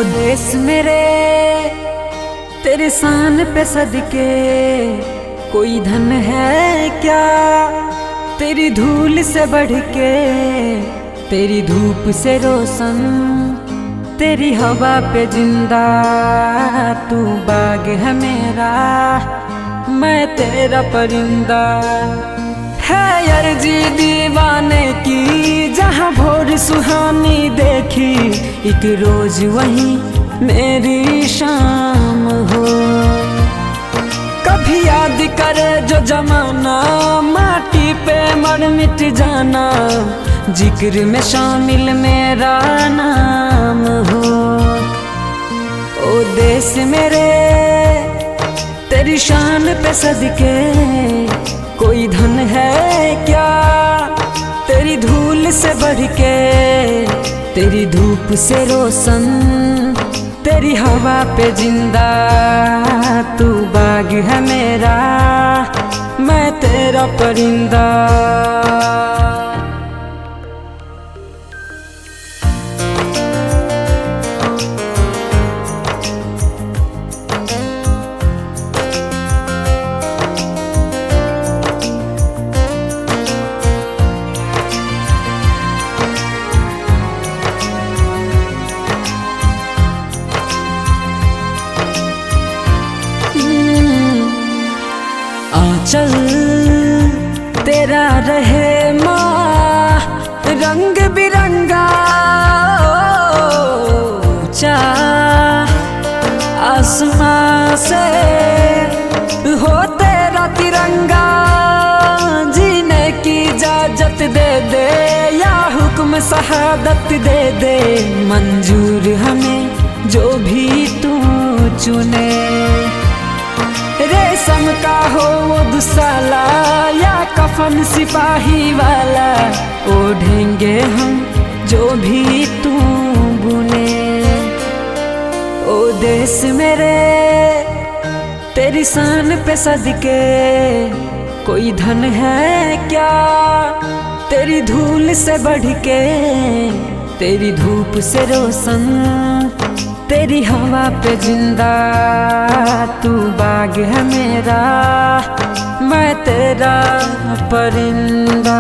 देश मेरे तेरे शान पे सदके कोई धन है क्या, तेरी धूल से बढ़ के, तेरी धूप से रोशन, तेरी हवा पे जिंदा। तू बाग है मेरा, मैं तेरा परिंदा। है अर्जी दीवाने की, जहाँ भोर सुहानी देखी, एक रोज वही मेरी शाम हो। कभी याद करे जो जमाना, माटी पे मर मिट जाना, जिक्र में शामिल मेरा नाम हो। ओ देश मेरे तेरी शान पे सदके कोई धन है क्या, तेरी धूल से बढ़ के, तेरी धूप से रोशन, तेरी हवा पे जिंदा। तू बाग है मेरा, मैं तेरा परिंदा। चल तेरा रहे माँ रंग बिरंगा, ऊंचा आसमां से हो तेरा तिरंगा। जीने की इजाजत दे दे या हुक्म शहादत दे दे, मंजूर हमें जो भी तू चुने। रेशम का हो वो दुसाला या कफन सिपाही वाला, ओढ़ेंगे हम जो भी तू बुने। ओ देश मेरे तेरी शान पे सदके कोई धन है क्या, तेरी धूल से बढ़ के, तेरी धूप से रोशन, तेरी हवा पे जिंदा। तू बाग है मेरा, मैं तेरा परिंदा।